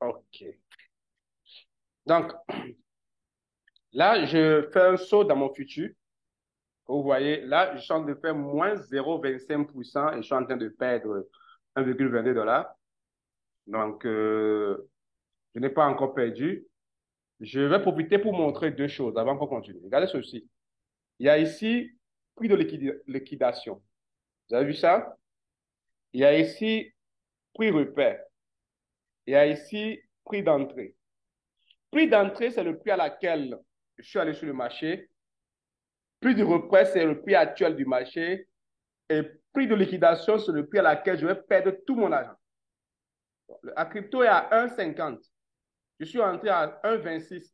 OK. Donc, là, je fais un saut dans mon futur. Vous voyez, là, je suis en train de faire moins 0,25% et je suis en train de perdre 1,22 $. Donc, je n'ai pas encore perdu. Je vais profiter pour montrer deux choses avant qu'on continue. Regardez ceci. Il y a ici prix de liquidation. Vous avez vu ça? Il y a ici prix repère. Il y a ici prix d'entrée. Prix d'entrée, c'est le prix à laquelle je suis allé sur le marché. Prix de repère, c'est le prix actuel du marché. Et prix de liquidation, c'est le prix à laquelle je vais perdre tout mon argent. La crypto est à 1,50. Je suis entré à 1,26.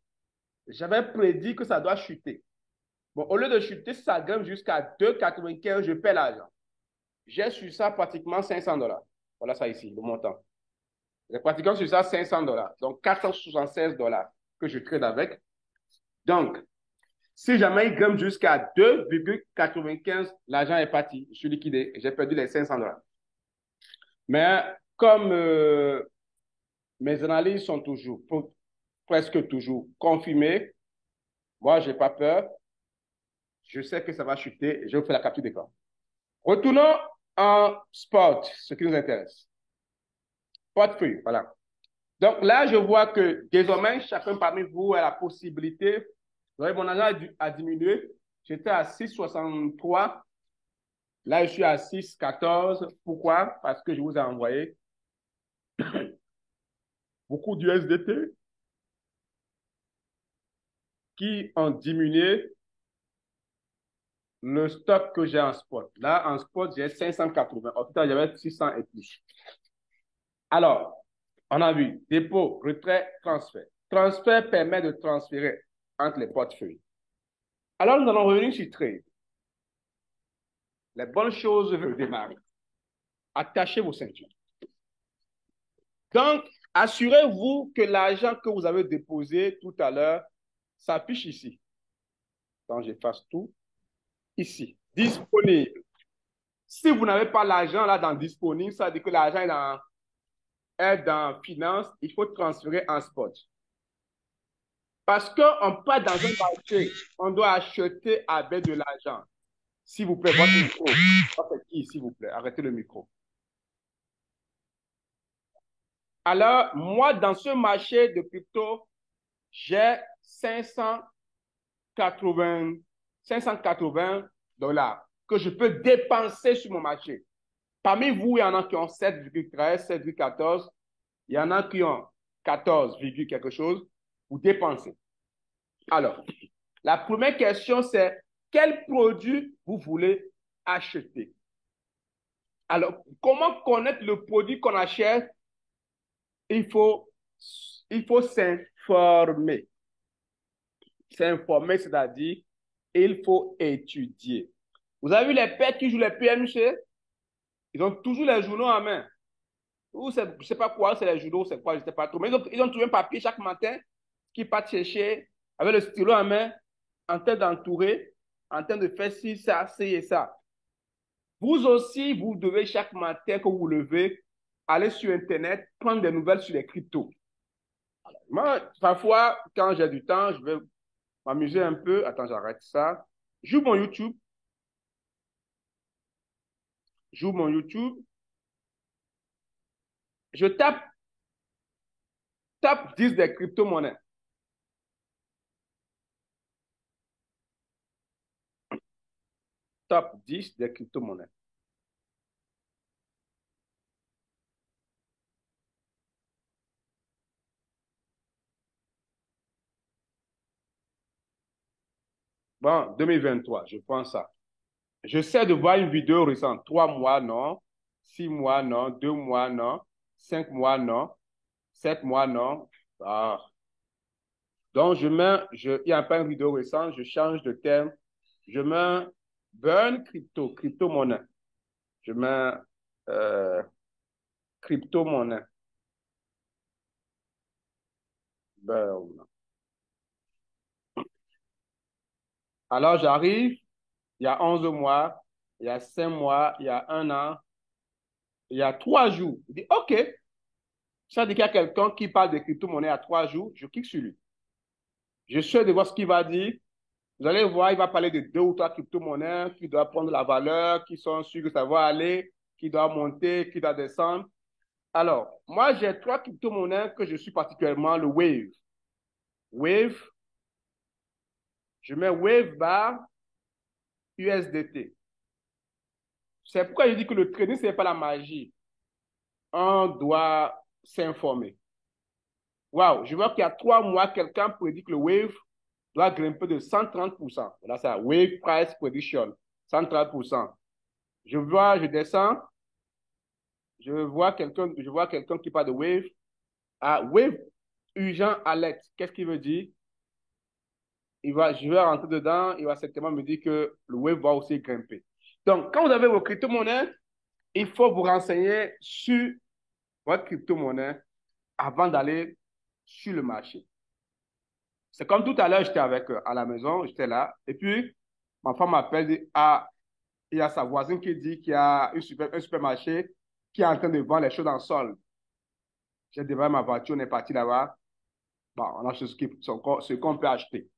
J'avais prédit que ça doit chuter. Bon, au lieu de chuter, ça grimpe jusqu'à 2,95, je perds l'argent. J'ai sur ça pratiquement 500 $. Voilà ça ici, le montant. J'ai pratiquement sur ça 500 $. Donc, 476 $ que je trade avec. Donc, si jamais il grimpe jusqu'à 2,95, l'argent est parti. Je suis liquidé. J'ai perdu les 500 $. Mais comme mes analyses sont toujours, presque toujours confirmées, moi, je n'ai pas peur. Je sais que ça va chuter. Je vais vous faire la capture d'écran. Retournons en sport, ce qui nous intéresse. Portefeuille, voilà. Donc là, je vois que désormais, chacun parmi vous a la possibilité. Vous voyez, mon argent a diminué. J'étais à 6,63. Là, je suis à 6,14. Pourquoi? Parce que je vous ai envoyé beaucoup d'USDT qui ont diminué le stock que j'ai en spot. Là, en spot, j'ai 580. Au total, j'avais 600 et plus. Alors, on a vu dépôt, retrait, transfert. Transfert permet de transférer entre les portefeuilles. Alors, nous allons revenir sur trade. Les bonnes choses veulent démarrer. Attachez vos ceintures. Donc, assurez-vous que l'argent que vous avez déposé tout à l'heure s'affiche ici. Quand j'efface tout, ici, disponible. Si vous n'avez pas l'argent là dans disponible, ça veut dire que l'argent est dans finance, il faut transférer en spot. Parce qu'on part dans un marché, on doit acheter avec de l'argent. S'il vous plaît, votre micro. S'il vous plaît, arrêtez le micro. Alors, moi, dans ce marché de crypto, j'ai 580 $ que je peux dépenser sur mon marché. Parmi vous, il y en a qui ont 7,13, 7,14. Il y en a qui ont 14, quelque chose. Vous dépensez. Alors, la première question, c'est quel produit vous voulez acheter? Alors, comment connaître le produit qu'on achète? Il faut s'informer. S'informer, c'est-à-dire, il faut étudier. Vous avez vu les pères qui jouent les PMC? Ils ont toujours les journaux en main. Ou je ne sais pas quoi, c'est les journaux, c'est quoi, je ne sais pas trop. Mais ils ont trouvé un papier chaque matin qui partent chercher avec le stylo en main, en train d'entourer, en train de faire ci, ça, ci et ça. Vous aussi, vous devez chaque matin que vous vous levez, aller sur Internet, prendre des nouvelles sur les cryptos. Moi, parfois, quand j'ai du temps, je vais m'amuser un peu. Attends, j'arrête ça. J'ouvre mon YouTube. J'ouvre mon YouTube. Je tape 10 des crypto-monnaies. Top 10 des crypto-monnaies. Bon, 2023, je prends ça. J'essaie de voir une vidéo récente. 3 mois, non. 6 mois, non. 2 mois, non. 5 mois, non. 7 mois, non. Ah. Donc, il n'y a pas une vidéo récente, je change de thème. Je mets burn crypto-monnaie. Je mets crypto-monnaie. Burn. Alors, j'arrive, il y a 11 mois, il y a 5 mois, il y a 1 an, il y a 3 jours. Je dis, OK, Ça dit qu'il y a quelqu'un qui parle de crypto-monnaie à 3 jours, je clique sur lui. Je suis de voir ce qu'il va dire. Vous allez voir, il va parler de 2 ou 3 crypto-monnaies qui doivent prendre la valeur, qui sont sûrs que ça va aller, qui doivent monter, qui doivent descendre. Alors, moi, j'ai 3 crypto-monnaies que je suis particulièrement, le Wave. Wave, je mets Wave bar USDT. C'est pourquoi je dis que le trading, ce n'est pas la magie. On doit s'informer. Waouh, je vois qu'il y a 3 mois, quelqu'un prédit que le Wave doit grimper de 130%. Là, c'est Wave Price Prediction, 130%. Je descends, je vois quelqu'un qui parle de Wave. Ah, Wave urgent alerte. Qu'est-ce qu'il veut dire? Je vais rentrer dedans, il va certainement me dire que le Wave va aussi grimper. Donc, quand vous avez vos crypto-monnaies, il faut vous renseigner sur votre crypto-monnaie avant d'aller sur le marché. C'est comme tout à l'heure, j'étais à la maison, j'étais là, et puis ma femme m'appelle, dit, ah, il y a sa voisine qui dit qu'il y a un supermarché qui est en train de vendre les choses en solde. J'ai démarré ma voiture, on est parti là-bas. Bon, on achète ce qu'on peut acheter.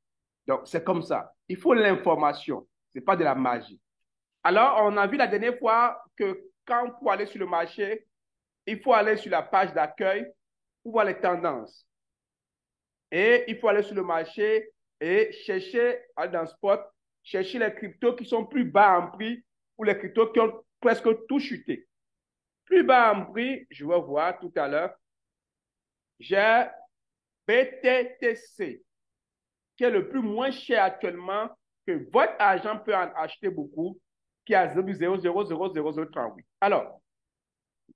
Donc, c'est comme ça. Il faut l'information. Ce n'est pas de la magie. Alors, on a vu la dernière fois que pour aller sur le marché, il faut aller sur la page d'accueil pour voir les tendances. Et il faut aller sur le marché et chercher, aller dans Spot, chercher les cryptos qui sont plus bas en prix ou les cryptos qui ont presque tout chuté. Plus bas en prix, je vais voir tout à l'heure, j'ai BTTC, qui est le plus moins cher actuellement, que votre agent peut en acheter beaucoup, qui est à 0,000038. Alors,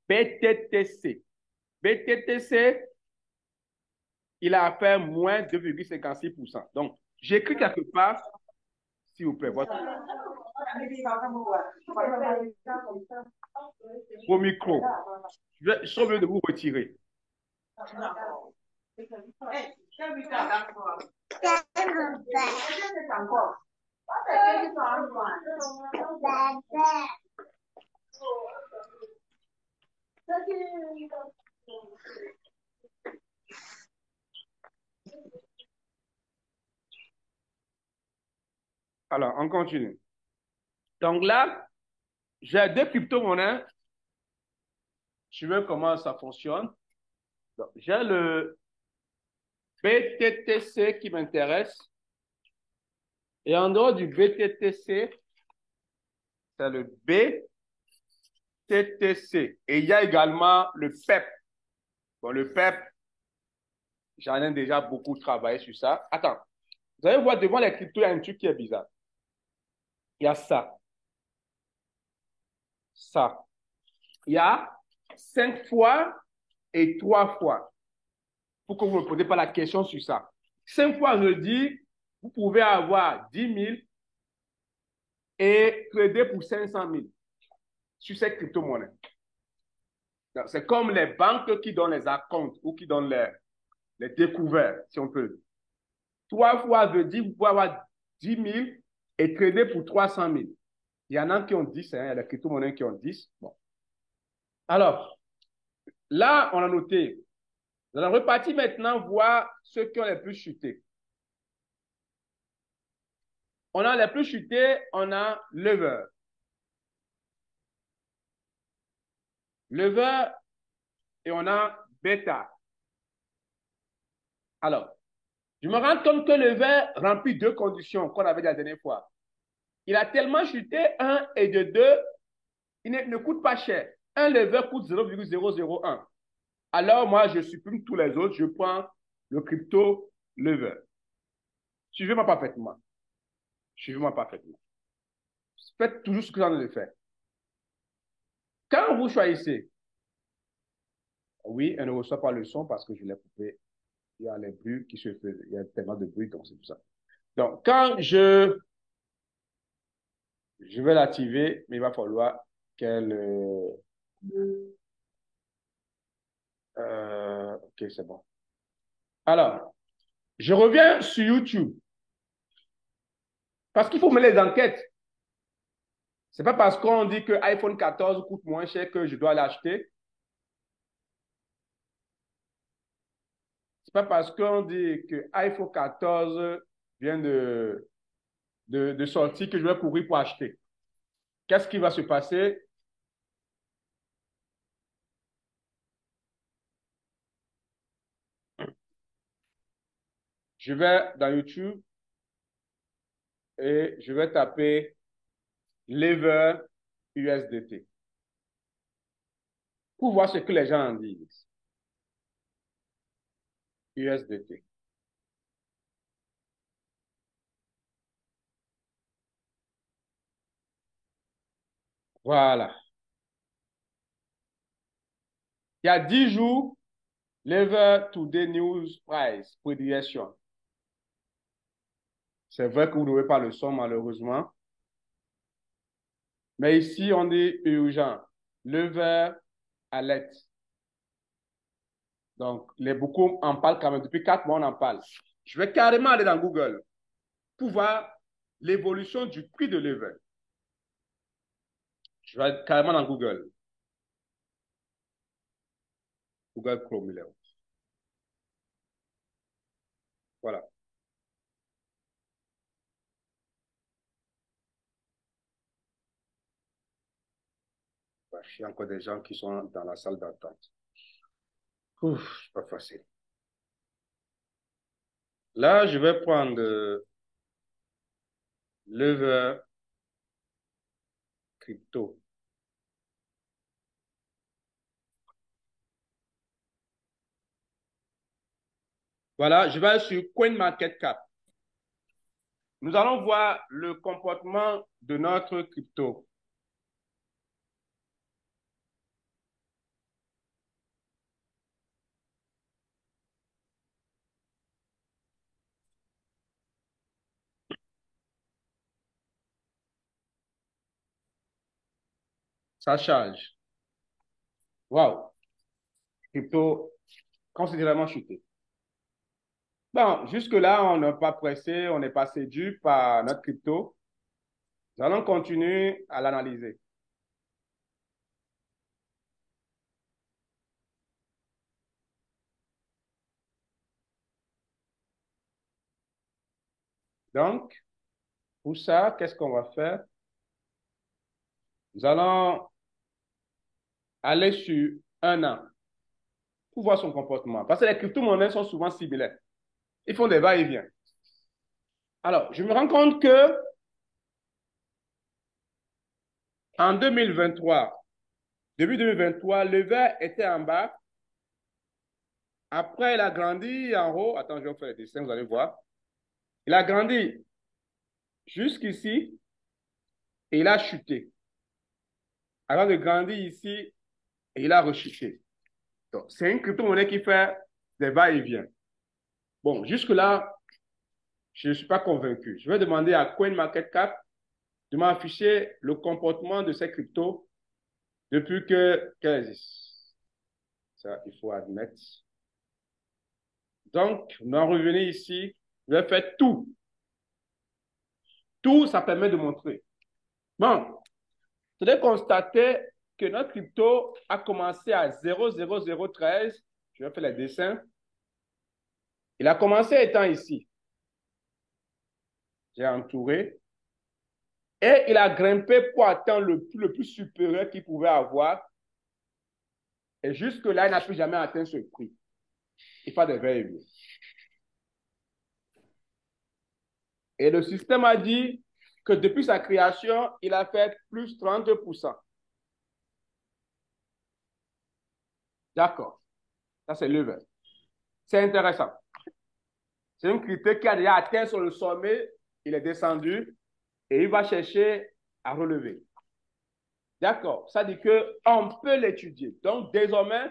BTTC. BTTC, il a fait moins 2,56%. Donc, j'écris quelque part, s'il vous plaît, vos micros. Je suis obligé de vous retirer. Alors, on continue. Donc là, j'ai 2 crypto-monnaies. Je veux comment ça fonctionne. J'ai le BTTC qui m'intéresse. Et en dehors du BTTC, c'est le BTTC. Et il y a également le PEP. Bon, le PEP, j'en ai déjà beaucoup travaillé sur ça. Attends, vous allez voir devant les cryptos, il y a un truc qui est bizarre. Il y a ça. Ça. Il y a 5 fois et 3 fois. Pour que vous ne me posez pas la question sur ça. 5 fois, je dis, vous pouvez avoir 10 000 et trader pour 500 000 sur cette crypto-monnaie. C'est comme les banques qui donnent les acomptes ou qui donnent les découvertes, si on peut. 3 fois, je dis, vous pouvez avoir 10 000 et trader pour 300 000. Il y en a qui ont 10, hein, il y a des crypto-monnaies qui ont 10. Bon. Alors, là, on a noté. Nous allons repartir maintenant voir ceux qui ont les plus chutés. On a les plus chutés, on a Lever. Lever et on a Beta. Alors, je me rends compte que Lever remplit 2 conditions qu'on avait la dernière fois. Il a tellement chuté, 1 et de 2, il ne coûte pas cher. Un Lever coûte 0,001. Alors, moi, je supprime tous les autres, je prends le crypto Lever. Suivez-moi parfaitement. Suivez-moi parfaitement. Faites toujours ce que j'en ai fait. Quand vous choisissez, oui, elle ne reçoit pas le son parce que je l'ai coupé. Il y a les bruits qui se faisaient. Il y a tellement de bruit, donc c'est tout ça. Donc, quand je vais l'activer, mais il va falloir qu'elle... ok, c'est bon. Alors, je reviens sur YouTube. Parce qu'il faut mener les enquêtes. C'est pas parce qu'on dit que iPhone 14 coûte moins cher que je dois l'acheter. C'est pas parce qu'on dit que iPhone 14 vient de sortir que je vais courir pour acheter. Qu'est-ce qui va se passer? Je vais dans YouTube et je vais taper lever USDT pour voir ce que les gens en disent. USDT. Voilà. Il y a 10 jours, lever today news price, prediction. C'est vrai que vous n'aurez pas le son, malheureusement. Mais ici, on dit urgent. Lever alerte. Donc, les beaucoup en parlent quand même. Depuis 4 mois, on en parle. Je vais carrément aller dans Google pour voir l'évolution du prix de lever. Je vais aller carrément dans Google. Google Chrome, il est où? Voilà. Il y a encore des gens qui sont dans la salle d'attente. Ouf, c'est pas facile. Là, je vais prendre lever crypto. Voilà, je vais sur CoinMarketCap. Nous allons voir le comportement de notre crypto. Ça charge. Waouh, crypto considérablement chuté. Bon, jusque-là, on n'est pas pressé, on n'est pas séduit par notre crypto. Nous allons continuer à l'analyser. Donc, pour ça, qu'est-ce qu'on va faire? Nous allons aller sur un an pour voir son comportement. Parce que les crypto-monnaies sont souvent similaires. Ils font des va-et-vient. Alors, je me rends compte que en 2023, début 2023, le vert était en bas. Après, il a grandi en haut. Attends, je vais vous faire le dessin, vous allez voir. Il a grandi jusqu'ici et il a chuté. Avant de grandir ici, et il a rechuté. Donc, c'est une crypto-monnaie qui fait des va-et-vient. Bon, jusque-là, je ne suis pas convaincu. Je vais demander à CoinMarketCap de m'afficher le comportement de ces cryptos depuis qu'elles existent. Ça, il faut admettre. Donc, nous en revenons ici. Je vais faire tout. Tout, ça permet de montrer. Bon, vous allez constater que notre crypto a commencé à 0,0013. Je vais faire les dessins. Il a commencé étant ici. J'ai entouré. Et il a grimpé pour atteindre le plus supérieur qu'il pouvait avoir. Et jusque-là, il n'a plus jamais atteint ce prix. Il fait des veilles. Et le système a dit que depuis sa création, il a fait plus 30%. D'accord. Ça, c'est level. C'est intéressant. C'est un critère qui a déjà atteint sur le sommet, il est descendu et il va chercher à relever. D'accord. Ça dit qu'on peut l'étudier. Donc, désormais,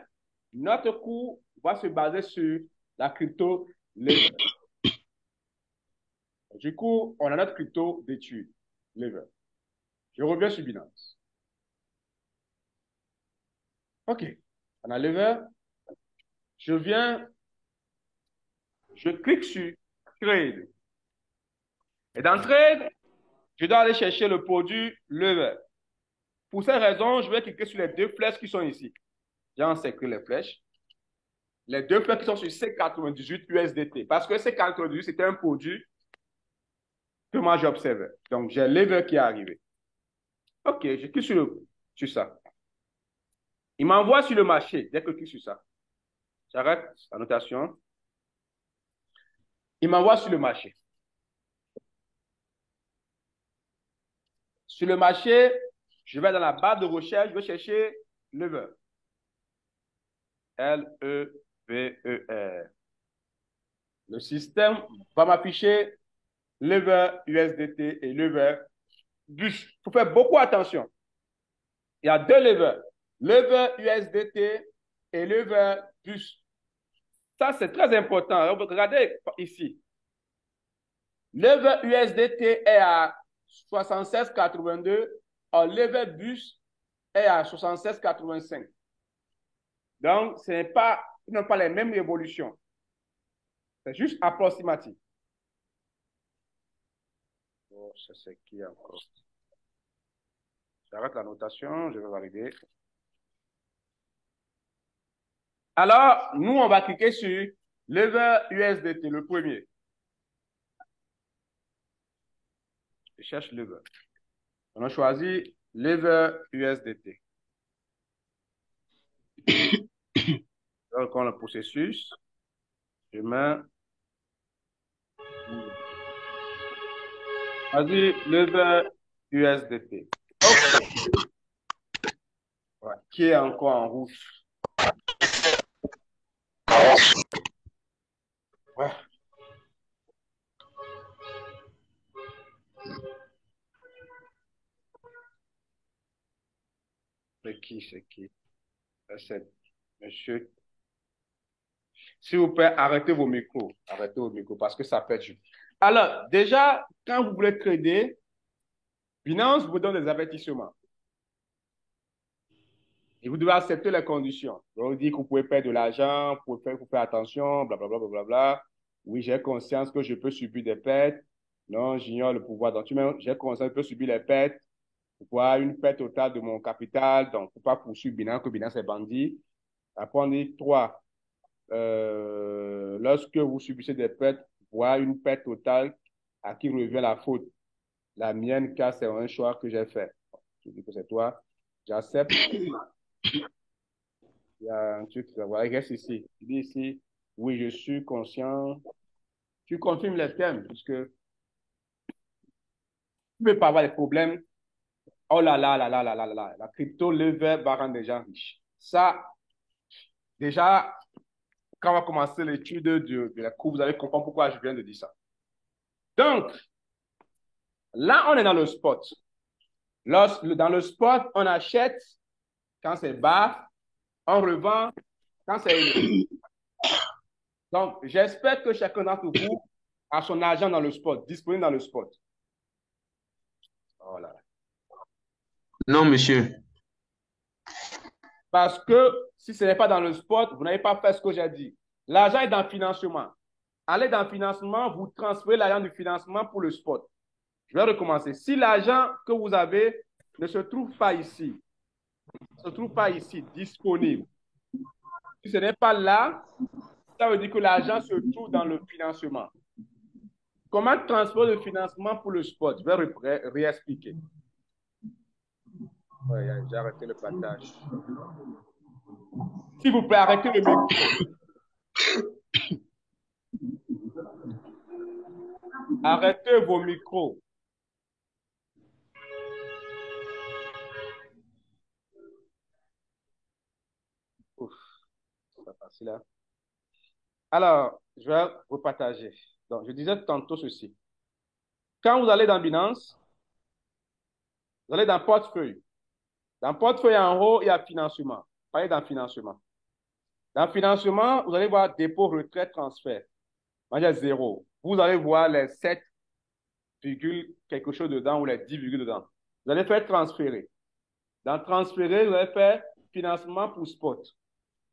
notre cours va se baser sur la crypto level. Du coup, on a notre crypto d'étude level. Je reviens sur Binance. OK. On a level. Je viens, je clique sur Trade. Et dans Trade, je dois aller chercher le produit level. Pour cette raison, je vais cliquer sur les deux flèches qui sont ici. J'ai encerclé les flèches. les deux fleurs qui sont sur C98 USDT. Parce que C98, c'était un produit que moi j'observais. Donc, j'ai lever qui est arrivé. OK, je clique sur ça. Il m'envoie sur le marché dès que je clique sur ça. J'arrête la notation. Il m'envoie sur le marché. Sur le marché, je vais dans la barre de recherche, je vais chercher lever. L-E-V-E-R. Le système va m'afficher lever USDT et lever BUS. Il faut faire beaucoup attention. Il y a deux levers. Lever USDT et lever BUS. Ça, c'est très important. Regardez ici. Lever USDT est à 76,82. Lever BUS est à 76,85. Donc, ce n'est pas, ils n'ont pas les mêmes évolutions. C'est juste approximatif. Oh, ça, c'est qui encore? J'arrête la notation, je vais valider. Alors, nous, on va cliquer sur lever USDT, le premier. Je cherche lever. On a choisi lever USDT. Donc, on a le processus. Je mets. Vas-y, lever USDT. OK. Ouais. Qui est encore en rouge? Ouais. C'est qui? C'est monsieur. S'il vous plaît, arrêtez vos micros. Arrêtez vos micros parce que ça perd du. Alors, déjà, quand vous voulez trader, Binance vous donne des avertissements. Et vous devez accepter les conditions. On vous dit que vous pouvez perdre de l'argent, vous pouvez faire attention, blablabla, blablabla. Oui, j'ai conscience que je peux subir des pertes. Non, j'ignore le pouvoir. Donc, j'ai conscience que je peux subir les pertes. Pour voir une perte totale de mon capital. Donc, il ne faut pas poursuivre Binance, que Binance est bandit. Après, on dit 3. Lorsque vous subissez des pertes, voir une perte totale, à qui revient la faute. La mienne, car c'est un choix que j'ai fait. Je dis que c'est toi. J'accepte. Il y a un truc, voilà, reste ici. Il dit ici, oui, je suis conscient. Tu confirmes les termes, puisque tu ne peux pas avoir des problèmes. Oh là là là là là là là, la crypto lever va rendre les gens riches. Ça, déjà, quand on va commencer l'étude de la cour, vous allez comprendre pourquoi je viens de dire ça. Donc, là, on est dans le spot. Dans le spot, on achète quand c'est bas, on revend quand c'est élevé. Donc, j'espère que chacun d'entre vous a son argent dans le spot, disponible dans le spot. Voilà. Non, monsieur. Parce que si ce n'est pas dans le spot, vous n'avez pas fait ce que j'ai dit. L'argent est dans le financement. Allez dans le financement, vous transférez l'argent du financement pour le spot. Je vais recommencer. Si l'argent que vous avez ne se trouve pas ici, disponible, si ce n'est pas là, ça veut dire que l'argent se trouve dans le financement. Comment transférer le financement pour le spot? Je vais réexpliquer. Ouais, j'ai arrêté le partage. S'il vous plaît, arrêtez le micro. Arrêtez vos micros. Ouf, c'est pas facile, hein? Alors, je vais repartager. Donc, je disais tantôt ceci. Quand vous allez dans Binance, vous allez dans portefeuille. Dans portefeuille en haut, il y a financement. Allez dans financement. Dans financement, vous allez voir dépôt, retrait, transfert. Moi, j'ai 0. Vous allez voir les 7, quelque chose dedans ou les 10 virgules dedans. Vous allez faire transférer. Dans transférer, vous allez faire financement pour spot.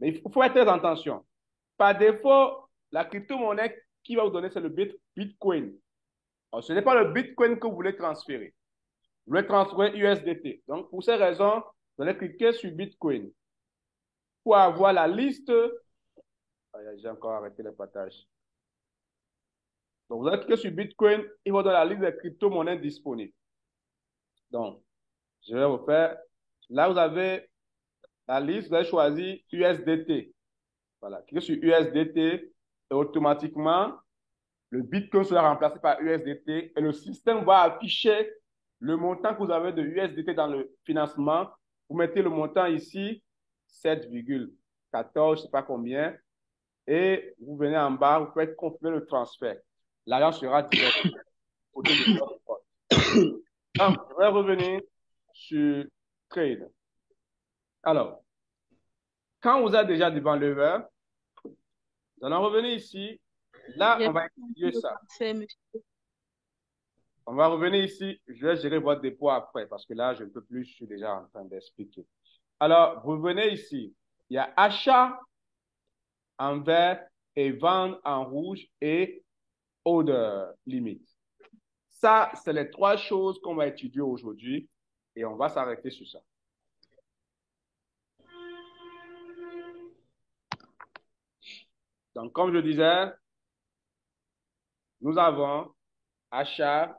Mais il faut faire très attention. Par défaut, la crypto-monnaie qui va vous donner, c'est le Bitcoin. Alors, ce n'est pas le Bitcoin que vous voulez transférer. Vous voulez transférer USDT. Donc, pour ces raisons, vous allez cliquer sur Bitcoin pour avoir la liste J'ai encore arrêté le partage. Donc, vous allez cliquer sur Bitcoin, il va dans la liste des crypto-monnaies disponibles. Donc, je vais refaire. Là, vous avez la liste, vous allez choisir USDT. Voilà, cliquez sur USDT et automatiquement, le Bitcoin sera remplacé par USDT et le système va afficher le montant que vous avez de USDT dans le financement. Vous mettez le montant ici, 7,14, je ne sais pas combien, et vous venez en bas, vous faites confirmer le transfert. L'argent sera direct au côté de votre compte. Donc, je vais revenir sur Trade. Alors, quand vous êtes déjà devant le verre, nous allons revenir ici. Là, J'ai on va pas compris étudier le ça. transfert, monsieur. On va revenir ici. Je vais gérer votre dépôt après parce que là, je ne peux plus. Je suis déjà en train d'expliquer. Alors, vous venez ici. Il y a achat en vert et vente en rouge et order limite. Ça, c'est les trois choses qu'on va étudier aujourd'hui et on va s'arrêter sur ça. Donc, comme je disais, nous avons achat,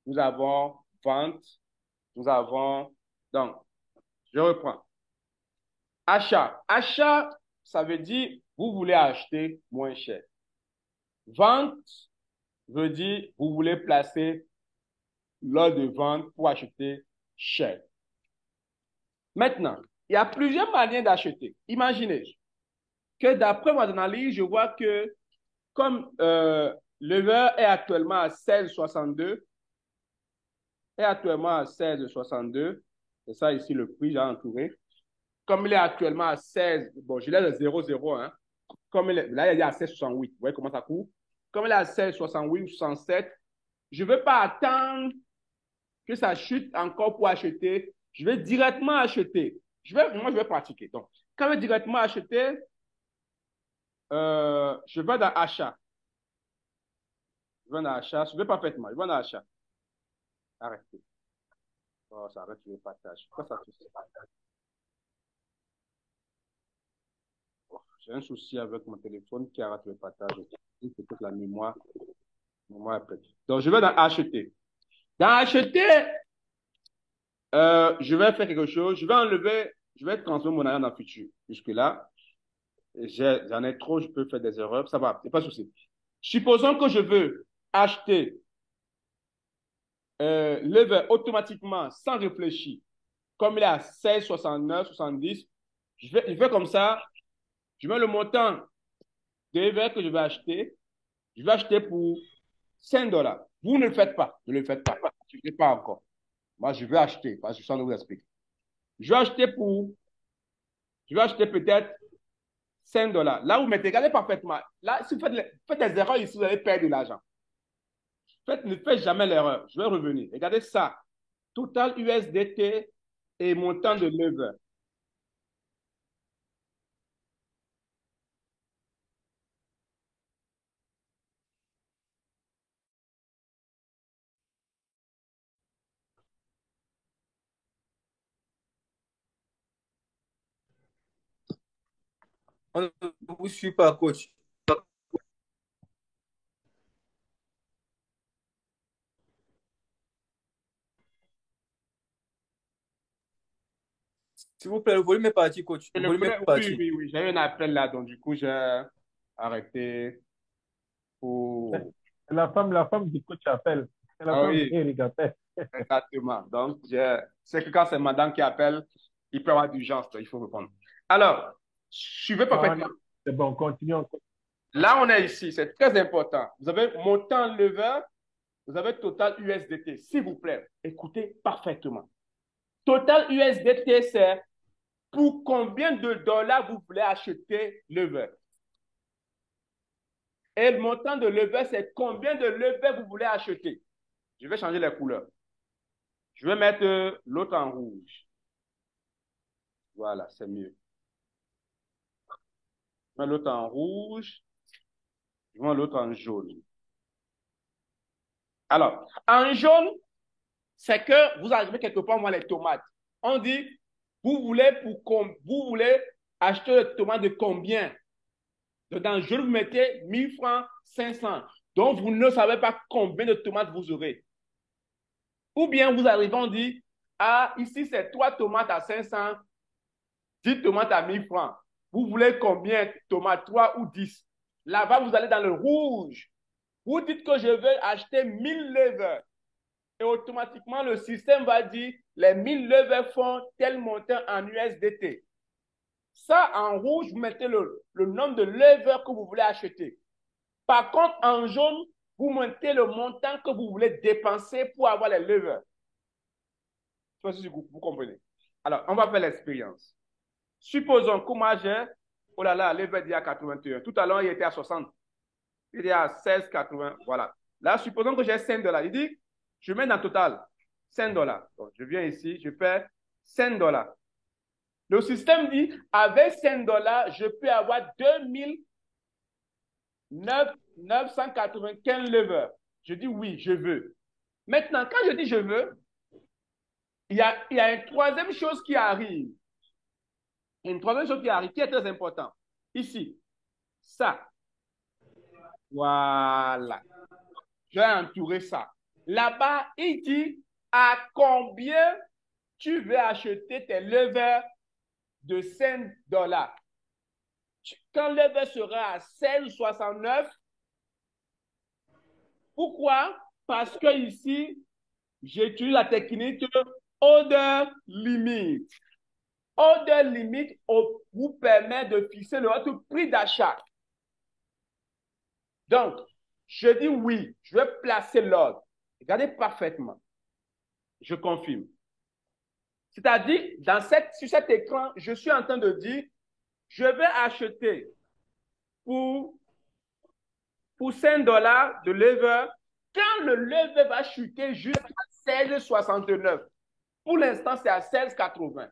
nous avons vente, nous avons... Donc, je reprends. Achat. Achat, ça veut dire vous voulez acheter moins cher. Vente veut dire vous voulez placer l'ordre de vente pour acheter cher. Maintenant, il y a plusieurs manières d'acheter. Imaginez que d'après mon analyse, je vois que comme le beurre est actuellement à 16,62, c'est ça ici le prix, j'ai entouré. Comme il est actuellement à 16, bon, je l'ai à 0,0, hein. Comme là, il est à 16,68. Vous voyez comment ça court? Comme il est à 16,68 ou 67, je ne veux pas attendre que ça chute encore pour acheter. Je vais directement acheter. Moi, je vais pratiquer. Donc, quand je vais directement acheter, je vais dans achat. Je vais dans achat. Je vais parfaitement. Je vais dans achat. Arrêtez. Oh, ça arrête le partage. Pourquoi ça fait ça? Oh, j'ai un souci avec mon téléphone qui arrête le partage. Peut-être la mémoire. Après. Donc, je vais dans acheter. Dans acheter, je vais faire quelque chose. Je vais enlever, je vais transformer mon argent dans le futur. Jusque-là, j'en ai trop, je peux faire des erreurs. Ça va, c'est pas de souci. Supposons que je veux acheter le verre automatiquement, sans réfléchir. Comme il est à 16, 69, 70, je fais comme ça. Je mets le montant des verres que je vais acheter. Je vais acheter pour 5 dollars. Vous ne le faites pas. Ne le faites pas. Je ne sais pas encore. Moi, je vais acheter parce que je suis en train de vous expliquer. Je vais acheter peut-être 5 dollars. Là, vous mettez, regardez parfaitement. Là, si vous faites des erreurs ici, vous allez perdre de l'argent. Ne faites jamais l'erreur. Je vais revenir. Regardez ça. Total USDT et montant de lever. On ne vous suit pas, coach. S'il vous plaît, le volume est parti, coach. Le volume est Oui, parti. oui, oui. J'ai eu un appel là, donc du coup, j'ai arrêté pour... La femme du coach appelle. C'est la Ah femme oui, d'Eric appelle. exactement. Donc, c'est que quand c'est madame qui appelle, il peut y avoir d'urgence, il faut répondre. Alors, je vais Non, parfaitement. c'est bon, continuons. Là, on est ici, c'est très important. Vous avez montant lever, vous avez total USDT. S'il vous plaît, écoutez parfaitement. Total USDT, c'est pour combien de dollars vous voulez acheter lever. Et le montant de lever, c'est combien de lever vous voulez acheter. Je vais changer les couleurs. Je vais mettre l'autre en rouge. Voilà, c'est mieux. Je mets l'autre en rouge. Je mets l'autre en jaune. Alors, en jaune, c'est que vous arrivez quelque part, moi, les tomates. On dit, vous voulez acheter les tomates de combien? Dedans, je vous mettez 1000 francs, 500. Donc, vous ne savez pas combien de tomates vous aurez. Ou bien vous arrivez, on dit, ah, ici, c'est 3 tomates à 500, 10 tomates à 1000 francs. Vous voulez combien de tomates, 3 ou 10? Là-bas, vous allez dans le rouge. Vous dites que je veux acheter 1000 levures. Et automatiquement, le système va dire, les 1000 levures font tel montant en USDT. Ça, en rouge, vous mettez le nombre de levures que vous voulez acheter. Par contre, en jaune, vous mettez le montant que vous voulez dépenser pour avoir les levures. Je ne sais pas si vous comprenez. Alors, on va faire l'expérience. Supposons que moi j'ai, oh là là, lever dit à 81. Tout à l'heure, il était à 60. Il était à 16,80. Voilà. Là, supposons que j'ai 5 $. Il dit, je mets dans le total 5 $. Donc, je viens ici, je fais 5 $. Le système dit, avec 5 $, je peux avoir 2995 levures. Je dis oui, je veux. Maintenant, quand je dis je veux, il y a une troisième chose qui arrive. Une troisième chose qui arrive, qui est très importante. Ici, ça. Voilà. Je vais entourer ça. Là-bas, il dit à combien tu veux acheter tes levures de 5 $. Quand le lever sera à 16,69, pourquoi? Parce que ici, j'utilise la technique order limit. Order limit vous permet de fixer votre prix d'achat. Donc, je dis oui, je vais placer l'ordre. Regardez parfaitement. Je confirme. C'est-à-dire, sur cet écran, je suis en train de dire, je vais acheter pour 5 $ de lever quand le lever va chuter jusqu'à 16,69. Pour l'instant, c'est à 16,80.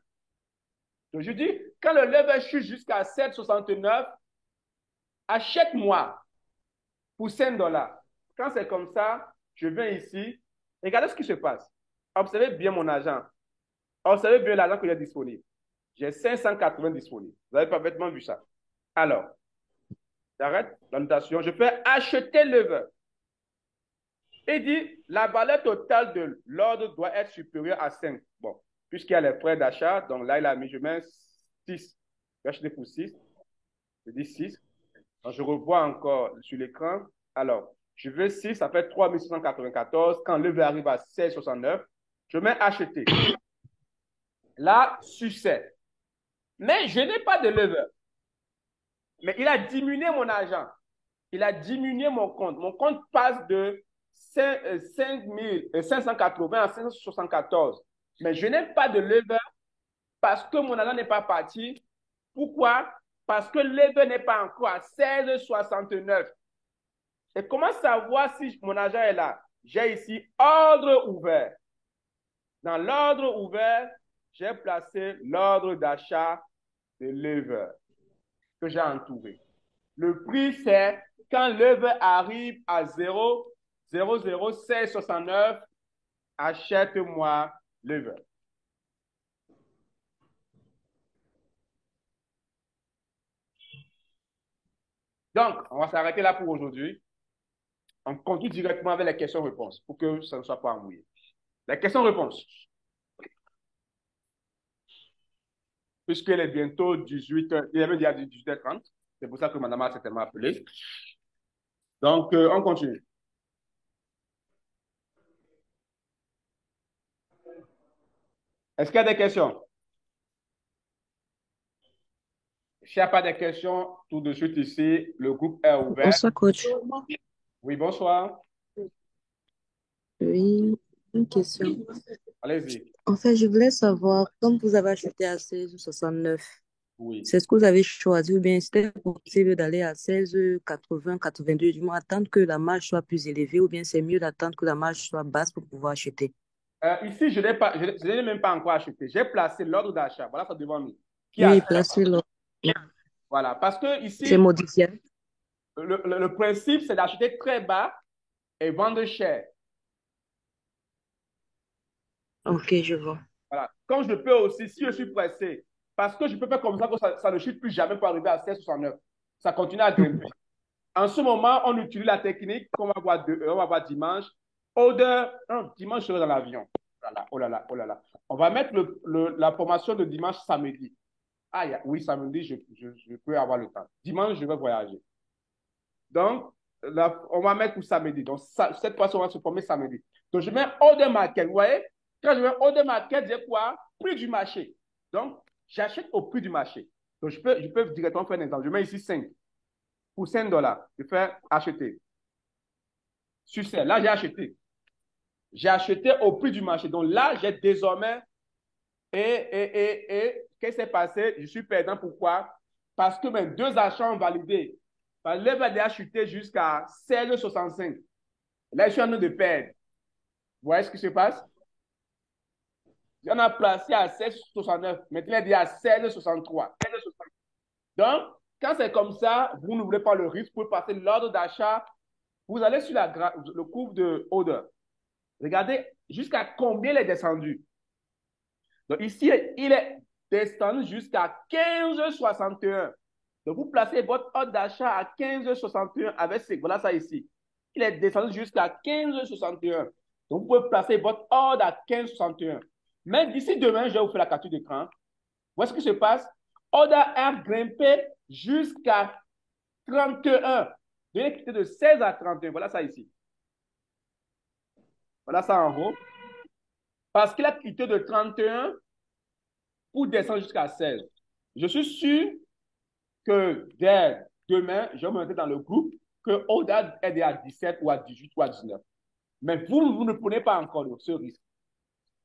Donc, je dis, quand le lever chute jusqu'à 7,69, achète-moi pour 5 $. Quand c'est comme ça, je viens ici. Regardez ce qui se passe. Observez bien mon argent. Observez bien l'argent que j'ai disponible. J'ai 580 disponibles. Vous avez parfaitement vu ça. Alors, j'arrête la notation. Je fais acheter lever. Il dit, la valeur totale de l'ordre doit être supérieure à 5. Bon, puisqu'il y a les frais d'achat, donc là, il a mis, je mets 6. Je vais acheter pour 6. Je dis 6. Donc, je revois encore sur l'écran. Alors, je veux 6, ça fait 3694. Quand le lever arrive à 16,69, je mets acheter. Là, succès. Mais je n'ai pas de lever. Mais il a diminué mon argent. Il a diminué mon compte. Mon compte passe de 580 à 574. Mais je n'ai pas de lever parce que mon argent n'est pas parti. Pourquoi? Parce que le lever n'est pas encore à 16,69. Et comment savoir si mon argent est là? J'ai ici ordre ouvert. Dans l'ordre ouvert, j'ai placé l'ordre d'achat de lever que j'ai entouré. Le prix, c'est quand lever arrive à 0,001669, achète-moi lever. Donc, on va s'arrêter là pour aujourd'hui. On continue directement avec les questions-réponses pour que ça ne soit pas ennuyé. Les questions-réponses. Puisqu'il est bientôt 18h, il est même déjà 18h30. C'est pour ça que madame a certainement appelé. Donc, on continue. Est-ce qu'il y a des questions? S'il n'y a pas de questions, tout de suite ici, le groupe est ouvert. Bonsoir, coach. Oui, bonsoir. Oui, une question. Allez-y. En fait, je voulais savoir, comme vous avez acheté à 16,69, Oui. c'est ce que vous avez choisi ou bien c'était possible d'aller à 16,80, 82, du moins attendre que la marge soit plus élevée ou bien c'est mieux d'attendre que la marge soit basse pour pouvoir acheter? Ici, je n'ai même pas encore acheté. J'ai placé l'ordre d'achat. Voilà, ça devant nous. Oui, placez l'ordre. Voilà, parce que ici, C'est modifié. le principe, c'est d'acheter très bas et vendre cher. Ok, je vois. Voilà. Comme je peux aussi, si je suis pressé, parce que je peux faire comme ça que ça ne chute plus jamais pour arriver à 16,69. Ça continue à grimper. En ce moment, on utilise la technique qu'on va voir dimanche. Order, non, dimanche, je serai dans l'avion. Oh là là, oh là là, oh là là. On va mettre la formation de dimanche samedi. Ah, oui, samedi, je peux avoir le temps. Dimanche, je vais voyager. Donc, on va mettre pour samedi. Donc, cette fois-ci, on va se former samedi. Donc, je mets order market. Vous voyez? Quand je mets order market, j'ai quoi? Prix du marché. Donc, j'achète au prix du marché. Donc, je peux directement faire un exemple. Je mets ici 5. Pour $5, je fais acheter. Succès. Là, j'ai acheté. J'ai acheté au prix du marché. Donc là, j'ai désormais. Qu'est-ce qui s'est passé? Je suis perdant. Pourquoi? Parce que mes deux achats ont validé. Le level a chuté jusqu'à 16,65. Là, je suis en train de perdre. Vous voyez ce qui se passe? On a placé à 16,69. Maintenant, il est à 16,63. Donc, quand c'est comme ça, vous n'ouvrez pas le risque pour passer l'ordre d'achat. Vous allez sur le cours de order. Regardez jusqu'à combien il est descendu. Donc ici, il est descendu jusqu'à 15,61. Donc vous placez votre ordre d'achat à 15,61 avec voilà ça ici. Il est descendu jusqu'à 15,61. Donc vous pouvez placer votre ordre à 15,61. Mais d'ici demain, je vais vous faire la capture d'écran. Voici ce qui se passe. Order a grimpé jusqu'à 31. Il est quitté de 16 à 31. Voilà ça ici. Voilà ça en haut. Parce qu'il a quitté de 31 pour descendre jusqu'à 16. Je suis sûr que dès demain, je vais me mettre dans le groupe que Order est à 17 ou à 18 ou à 19. Mais vous ne prenez pas encore ce risque.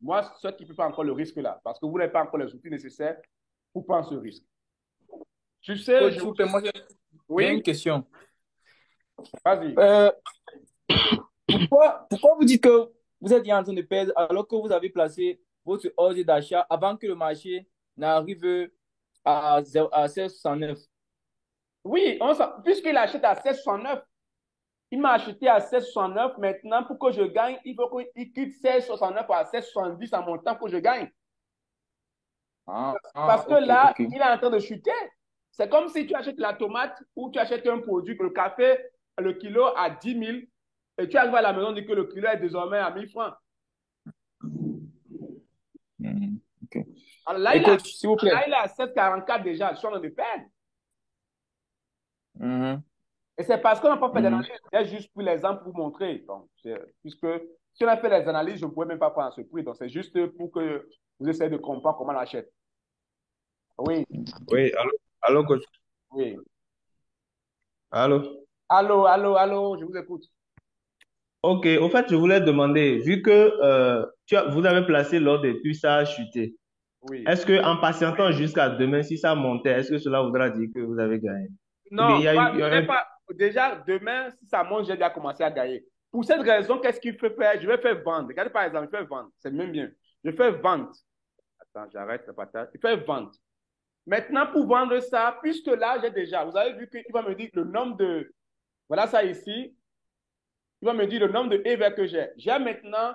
Moi, ceux qui ne prennent pas encore le risque là, parce que vous n'avez pas encore les outils nécessaires pour prendre ce risque. Tu sais, Coach, moi, j'ai une question. Vas-y. Pourquoi vous dites que vous êtes en train de perdre alors que vous avez placé votre ordre d'achat avant que le marché n'arrive à 16,69? Oui, puisqu'il achète à 16,69, il m'a acheté à 16,69. Maintenant, pour que je gagne, il faut qu'il quitte 16,69 à 16,70 en montant pour que je gagne. Parce que là, il est en train de chuter. C'est comme si tu achètes la tomate ou tu achètes un produit, le café, le kilo à 10 000 et tu arrives à la maison et dis que le kilo est désormais à 1 000 francs. Alors là, coach, s'il vous plaît. Là, il est à 7,44 déjà. Je suis en train de perdre. Et c'est parce qu'on n'a pas fait d'analyse. J'ai juste pris l'exemple pour vous montrer. Donc, puisque si on a fait les analyses, je ne pouvais même pas prendre ce prix. Donc, c'est juste pour que vous essayez de comprendre comment on l'achète. Oui. Oui, allô, coach. Oui. Allô. Allô, je vous écoute. Ok, au fait, je voulais demander, vu que vous avez placé l'ordre et puis ça a chuté, Oui. est-ce qu'en patientant jusqu'à demain, si ça montait, est-ce que cela voudra dire que vous avez gagné? Non, déjà, demain, si ça monte, j'ai déjà commencé à gagner. Pour cette raison, qu'est-ce qu'il faut faire? Je vais faire vendre. Regardez par exemple, je fais vendre. C'est même bien. Je fais vente. Attends, j'arrête le patate. Je fais vente. Maintenant, pour vendre ça, puisque là, j'ai déjà, vous avez vu qu'il va me dire le nombre de, voilà ça ici, il va me dire le nombre de EV que j'ai. J'ai maintenant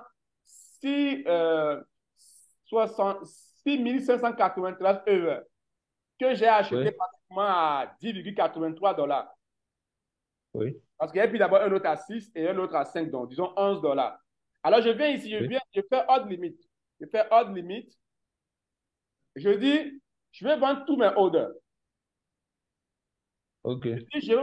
6593 EV que j'ai acheté pratiquement à 10,83 $. Oui. Parce qu'il y a puis d'abord un autre à 6 et un autre à 5, donc disons $11. Alors je viens ici, je fais ordre limite. Je fais ordre limite. Je dis, je vais vendre tous mes orders. Ok. Je dis, je vais